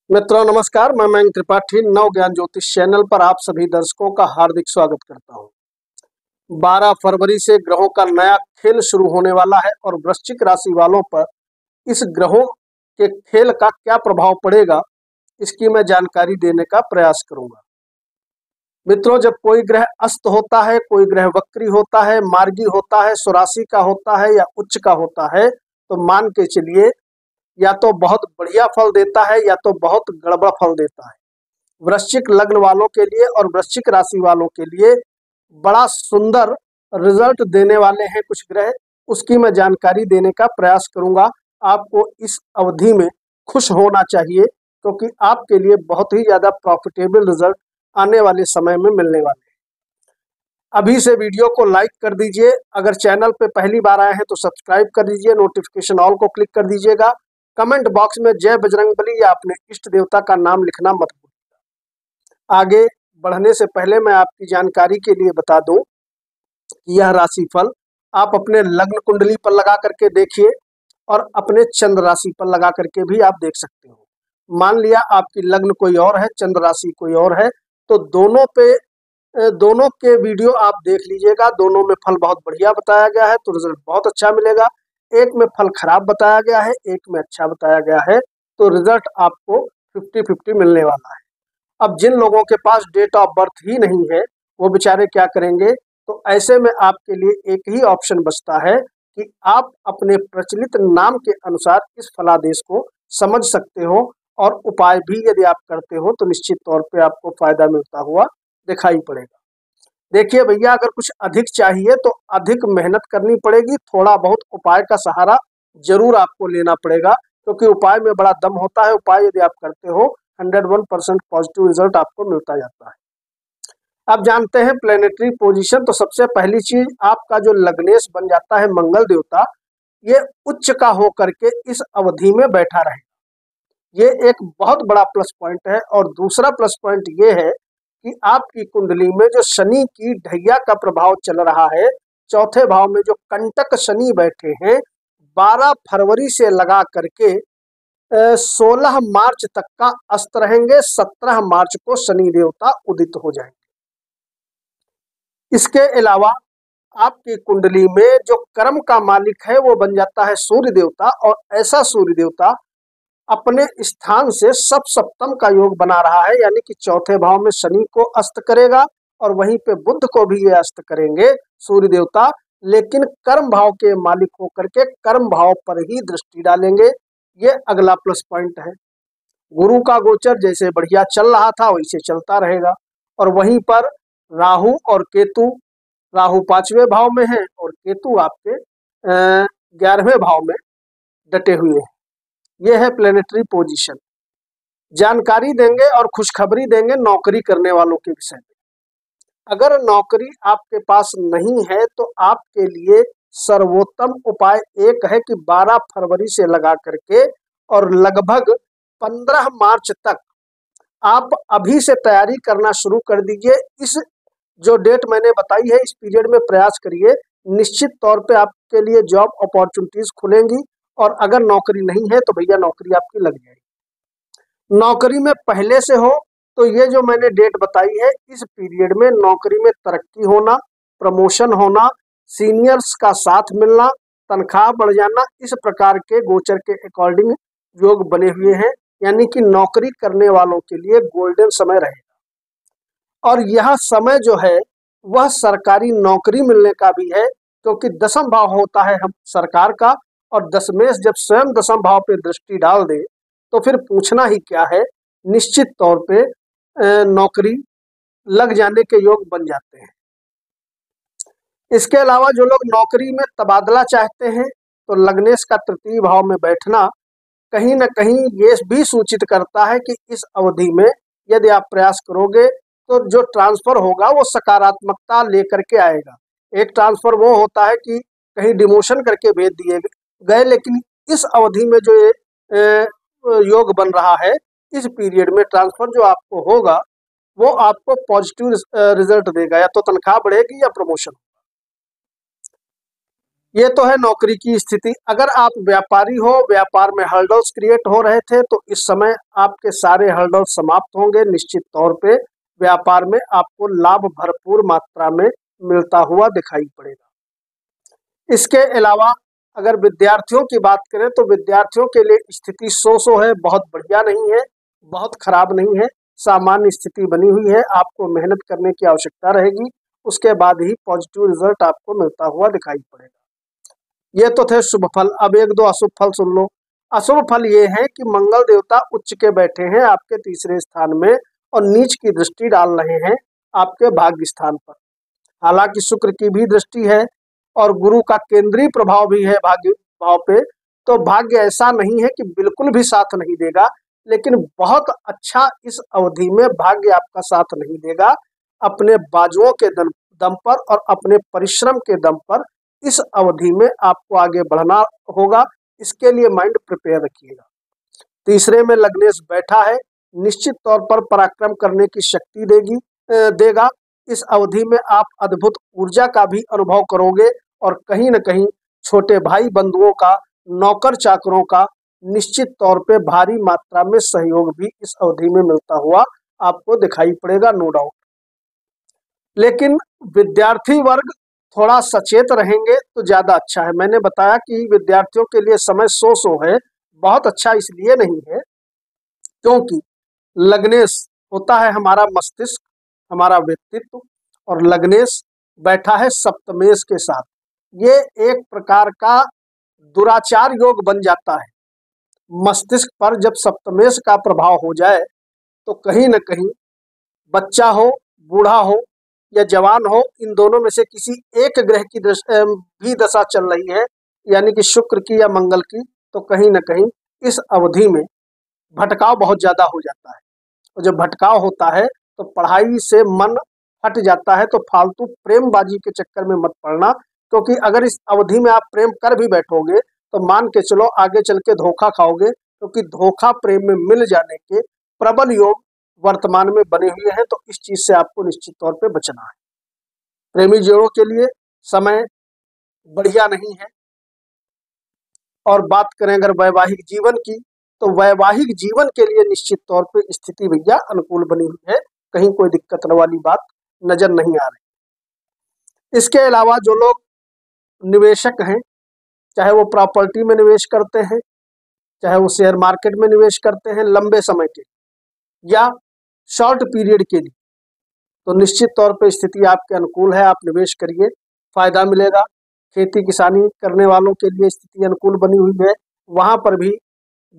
मित्रों नमस्कार, मैं मयंक त्रिपाठी नव ज्ञान ज्योतिष चैनल पर आप सभी दर्शकों का हार्दिक स्वागत करता हूं। 12 फरवरी से ग्रहों का नया खेल शुरू होने वाला है और वृश्चिक राशि वालों पर इस ग्रहों के खेल का क्या प्रभाव पड़ेगा, इसकी मैं जानकारी देने का प्रयास करूंगा। मित्रों, जब कोई ग्रह अस्त होता है, कोई ग्रह वक्री होता है, मार्गी होता है, स्वराशि का होता है या उच्च का होता है, तो मान के चलिए या तो बहुत बढ़िया फल देता है या तो बहुत गड़बड़ फल देता है। वृश्चिक लग्न वालों के लिए और वृश्चिक राशि वालों के लिए बड़ा सुंदर रिजल्ट देने वाले हैं कुछ ग्रह, उसकी मैं जानकारी देने का प्रयास करूंगा। आपको इस अवधि में खुश होना चाहिए क्योंकि आपके लिए बहुत ही ज्यादा प्रॉफिटेबल रिजल्ट आने वाले समय में मिलने वाले हैं। अभी से वीडियो को लाइक कर दीजिए, अगर चैनल पे पहली बार आए हैं तो सब्सक्राइब कर दीजिए, नोटिफिकेशन ऑल को क्लिक कर दीजिएगा। कमेंट बॉक्स में जय बजरंगबली या अपने इष्ट देवता का नाम लिखना मत भूलिएगा। आगे बढ़ने से पहले मैं आपकी जानकारी के लिए बता दूं कि यह राशिफल आप अपने लग्न कुंडली पर लगा करके देखिए और अपने चंद्र राशि पर लगा करके भी आप देख सकते हो। मान लिया आपकी लग्न कोई और है, चंद्र राशि कोई और है, तो दोनों के वीडियो आप देख लीजिएगा। दोनों में फल बहुत बढ़िया बताया गया है तो रिजल्ट बहुत अच्छा मिलेगा। एक में फल खराब बताया गया है, एक में अच्छा बताया गया है, तो रिजल्ट आपको 50-50 मिलने वाला है। अब जिन लोगों के पास डेट ऑफ बर्थ ही नहीं है वो बेचारे क्या करेंगे, तो ऐसे में आपके लिए एक ही ऑप्शन बचता है कि आप अपने प्रचलित नाम के अनुसार इस फलादेश को समझ सकते हो और उपाय भी यदि आप करते हो तो निश्चित तौर पे आपको फायदा मिलता हुआ दिखाई पड़ेगा। देखिए भैया, अगर कुछ अधिक चाहिए तो अधिक मेहनत करनी पड़ेगी, थोड़ा बहुत उपाय का सहारा जरूर आपको लेना पड़ेगा क्योंकि उपाय में बड़ा दम होता है। उपाय यदि आप करते हो 101% पॉजिटिव रिजल्ट आपको मिलता जाता है। अब जानते हैं प्लेनेटरी पोजीशन। तो सबसे पहली चीज, आपका जो लग्नेश बन जाता है मंगल देवता, ये उच्च का होकर के इस अवधि में बैठा रहे, ये एक बहुत बड़ा प्लस पॉइंट है। और दूसरा प्लस पॉइंट ये है कि आपकी कुंडली में जो शनि की ढैया का प्रभाव चल रहा है, चौथे भाव में जो कंटक शनि बैठे हैं, 12 फरवरी से लगा करके 16 मार्च तक का अस्त रहेंगे। 17 मार्च को शनि देवता उदित हो जाएंगे। इसके अलावा आपकी कुंडली में जो कर्म का मालिक है वो बन जाता है सूर्य देवता, और ऐसा सूर्य देवता अपने स्थान से सप्तम का योग बना रहा है, यानी कि चौथे भाव में शनि को अस्त करेगा और वहीं पे बुध को भी ये अस्त करेंगे सूर्य देवता, लेकिन कर्म भाव के मालिक होकर के कर्म भाव पर ही दृष्टि डालेंगे। ये अगला प्लस पॉइंट है। गुरु का गोचर जैसे बढ़िया चल रहा था वैसे चलता रहेगा, और वहीं पर राहु और केतु, राहु 5वें भाव में है और केतु आपके 11वें भाव में डटे हुए हैं। यह है प्लेनेटरी पोजीशन। जानकारी देंगे और खुशखबरी देंगे नौकरी करने वालों के विषय में। अगर नौकरी आपके पास नहीं है तो आपके लिए सर्वोत्तम उपाय एक है कि 12 फरवरी से लगा करके और लगभग 15 मार्च तक आप अभी से तैयारी करना शुरू कर दीजिए। इस जो डेट मैंने बताई है इस पीरियड में प्रयास करिए, निश्चित तौर पे आपके लिए जॉब अपॉर्चुनिटीज खुलेंगी। और अगर नौकरी नहीं है तो भैया नौकरी आपकी लग जाएगी। नौकरी में पहले से हो तो ये जो मैंने डेट बताई है इस पीरियड में नौकरी में तरक्की होना, प्रमोशन होना, सीनियर्स का साथ मिलना, तनख्वाह बढ़ जाना, इस प्रकार के गोचर के अकॉर्डिंग योग बने हुए हैं, यानी कि नौकरी करने वालों के लिए गोल्डन समय रहेगा। और यह समय जो है वह सरकारी नौकरी मिलने का भी है, क्योंकि दसम भाव होता है हम सरकार का, और दशमेश जब स्वयं दसम भाव पे दृष्टि डाल दे तो फिर पूछना ही क्या है, निश्चित तौर पे नौकरी लग जाने के योग बन जाते हैं। इसके अलावा जो लोग नौकरी में तबादला चाहते हैं तो लग्नेश का तृतीय भाव में बैठना कहीं ना कहीं ये भी सूचित करता है कि इस अवधि में यदि आप प्रयास करोगे तो जो ट्रांसफर होगा वो सकारात्मकता लेकर के आएगा। एक ट्रांसफर वो होता है कि कहीं डिमोशन करके भेज दिए गए, लेकिन इस अवधि में जो ये योग बन रहा है इस पीरियड में ट्रांसफर जो आपको होगा वो आपको पॉजिटिव रिजल्ट देगा, या तो तनख्वाह बढ़ेगी या प्रमोशन। ये तो है नौकरी की स्थिति। अगर आप व्यापारी हो, व्यापार में हर्डल्स क्रिएट हो रहे थे, तो इस समय आपके सारे हर्डल्स समाप्त होंगे। निश्चित तौर पे व्यापार में आपको लाभ भरपूर मात्रा में मिलता हुआ दिखाई पड़ेगा। इसके अलावा अगर विद्यार्थियों की बात करें तो विद्यार्थियों के लिए स्थिति सो है, बहुत बढ़िया नहीं है, बहुत खराब नहीं है, सामान्य स्थिति बनी हुई है। आपको मेहनत करने की आवश्यकता रहेगी, उसके बाद ही पॉजिटिव रिजल्ट आपको मिलता हुआ दिखाई पड़ेगा। ये तो थे शुभ फल। अब एक दो अशुभ फल सुन लो। अशुभ फल ये है कि मंगल देवता उच्च के बैठे हैं आपके तीसरे स्थान में और नीच की दृष्टि डाल रहे हैं आपके भाग्य स्थान पर। हालांकि शुक्र की भी दृष्टि है और गुरु का केंद्रीय प्रभाव भी है भाग्य भाव पे, तो भाग्य ऐसा नहीं है कि बिल्कुल भी साथ नहीं देगा, लेकिन बहुत अच्छा इस अवधि में भाग्य आपका साथ नहीं देगा। अपने बाजुओं के दम पर और अपने परिश्रम के दम पर इस अवधि में आपको आगे बढ़ना होगा। इसके लिए माइंड प्रिपेयर रखिएगा। तीसरे में लग्नेश बैठा है, निश्चित तौर पर पराक्रम करने की शक्ति देगा। इस अवधि में आप अद्भुत ऊर्जा का भी अनुभव करोगे और कहीं न कहीं छोटे भाई बंधुओं का, नौकर चाकरों का निश्चित तौर पे भारी मात्रा में सहयोग भी इस अवधि में मिलता हुआ आपको दिखाई पड़ेगा, नो डाउट। लेकिन विद्यार्थी वर्ग थोड़ा सचेत रहेंगे तो ज्यादा अच्छा है। मैंने बताया कि विद्यार्थियों के लिए समय सो है, बहुत अच्छा इसलिए नहीं है क्योंकि लग्नेश होता है हमारा मस्तिष्क, हमारा व्यक्तित्व, और लग्नेश बैठा है सप्तमेश के साथ। ये एक प्रकार का दुराचार योग बन जाता है। मस्तिष्क पर जब सप्तमेश का प्रभाव हो जाए तो कहीं न कहीं बच्चा हो, बूढ़ा हो या जवान हो, इन दोनों में से किसी एक ग्रह की भी दशा चल रही है, यानी कि शुक्र की या मंगल की, तो कहीं न कहीं इस अवधि में भटकाव बहुत ज्यादा हो जाता है। और जब भटकाव होता है तो पढ़ाई से मन हट जाता है। तो फालतू प्रेमबाजी के चक्कर में मत पड़ना, क्योंकि अगर इस अवधि में आप प्रेम कर भी बैठोगे तो मान के चलो आगे चल के धोखा खाओगे, क्योंकि धोखा प्रेम में मिल जाने के प्रबल योग वर्तमान में बने हुए हैं। तो इस चीज से आपको निश्चित तौर पे बचना है। प्रेमी जोड़ों के लिए समय बढ़िया नहीं है। और बात करें अगर वैवाहिक जीवन की, तो वैवाहिक जीवन के लिए निश्चित तौर पे स्थिति भैया अनुकूल बनी हुई है, कहीं कोई दिक्कत वाली बात नजर नहीं आ रही। इसके अलावा जो लोग निवेशक हैं, चाहे वो प्रॉपर्टी में निवेश करते हैं, चाहे वो शेयर मार्केट में निवेश करते हैं लंबे समय के या शॉर्ट पीरियड के लिए, तो निश्चित तौर पे स्थिति आपके अनुकूल है, आप निवेश करिए, फायदा मिलेगा। खेती किसानी करने वालों के लिए स्थिति अनुकूल बनी हुई है, वहां पर भी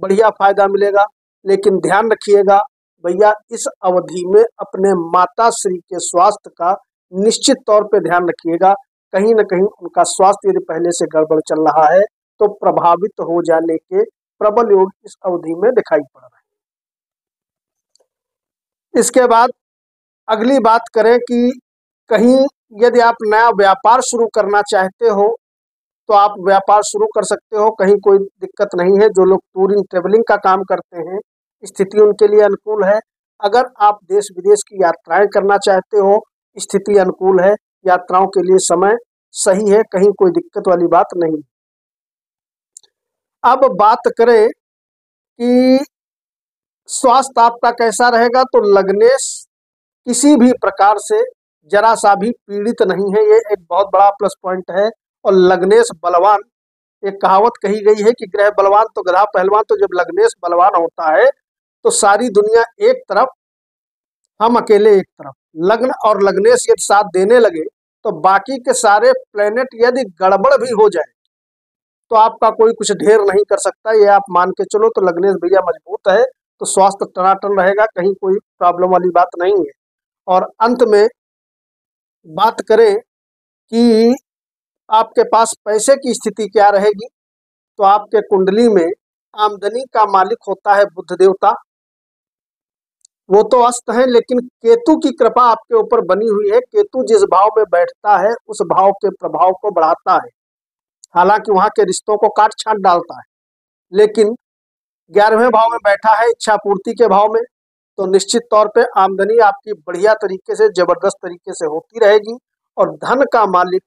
बढ़िया फायदा मिलेगा। लेकिन ध्यान रखिएगा भैया, इस अवधि में अपने माता श्री के स्वास्थ्य का निश्चित तौर पे ध्यान रखिएगा। कहीं न कहीं उनका स्वास्थ्य यदि पहले से गड़बड़ चल रहा है तो प्रभावित हो जाने के प्रबल योग इस अवधि में दिखाई पड़ रहे हैं। इसके बाद अगली बात करें कि कहीं यदि आप नया व्यापार शुरू करना चाहते हो तो आप व्यापार शुरू कर सकते हो, कहीं कोई दिक्कत नहीं है। जो लोग टूरिंग ट्रेवलिंग का काम करते हैं, स्थिति उनके लिए अनुकूल है। अगर आप देश विदेश की यात्राएं करना चाहते हो, स्थिति अनुकूल है, यात्राओं के लिए समय सही है, कहीं कोई दिक्कत वाली बात नहीं। अब बात करें कि स्वास्थ्य आपका कैसा रहेगा, तो लग्नेश किसी भी प्रकार से जरा सा भी पीड़ित नहीं है, ये एक बहुत बड़ा प्लस पॉइंट है। और लग्नेश बलवान, एक कहावत कही गई है कि ग्रह बलवान तो गधा पहलवान। तो जब लग्नेश बलवान होता है तो सारी दुनिया एक तरफ, हम अकेले एक तरफ। लग्न और लग्नेश यदि साथ देने लगे तो बाकी के सारे प्लेनेट यदि गड़बड़ भी हो जाए तो आपका कोई कुछ ढेर नहीं कर सकता, ये आप मान के चलो। तो लग्नेश भैया मजबूत है तो स्वास्थ्य टनाटन रहेगा, कहीं कोई प्रॉब्लम वाली बात नहीं है। और अंत में बात करें कि आपके पास पैसे की स्थिति क्या रहेगी, तो आपके कुंडली में आमदनी का मालिक होता है बुध देवता। वो तो अस्त है, लेकिन केतु की कृपा आपके ऊपर बनी हुई है। केतु जिस भाव में बैठता है उस भाव के प्रभाव को बढ़ाता है। हालांकि वहां के रिश्तों को काट छांट डालता है, लेकिन 11वें भाव में बैठा है इच्छा पूर्ति के भाव में। तो निश्चित तौर पे आमदनी आपकी बढ़िया तरीके से, जबरदस्त तरीके से होती रहेगी। और धन का मालिक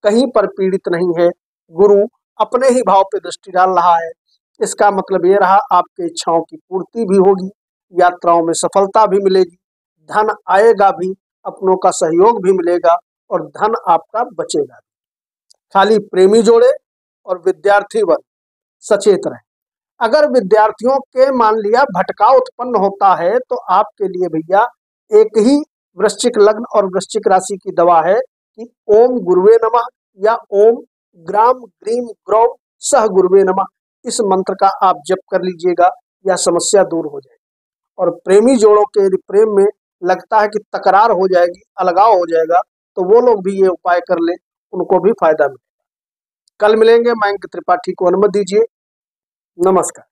कहीं पर पीड़ित नहीं है, गुरु अपने ही भाव पे दृष्टि डाल रहा है। इसका मतलब ये रहा आपकी इच्छाओं की पूर्ति भी होगी, यात्राओं में सफलता भी मिलेगी, धन आएगा भी, अपनों का सहयोग भी मिलेगा और धन आपका बचेगा। खाली प्रेमी जोड़े और विद्यार्थी वर्ग सचेत रहे। अगर विद्यार्थियों के मान लिया भटकाव उत्पन्न होता है तो आपके लिए भैया एक ही वृश्चिक लग्न और वृश्चिक राशि की दवा है कि ओम गुरुवे नमः या ओम ग्राम ग्रीम ग्रौम सह गुरुवे नमः, इस मंत्र का आप जप कर लीजिएगा, यह समस्या दूर हो जाएगी। और प्रेमी जोड़ों के यदि प्रेम में लगता है कि तकरार हो जाएगी, अलगाव हो जाएगा, तो वो लोग भी ये उपाय कर ले, उनको भी फायदा मिलेगा। कल मिलेंगे। मयंक त्रिपाठी को अनुमति दीजिए। नमस्कार।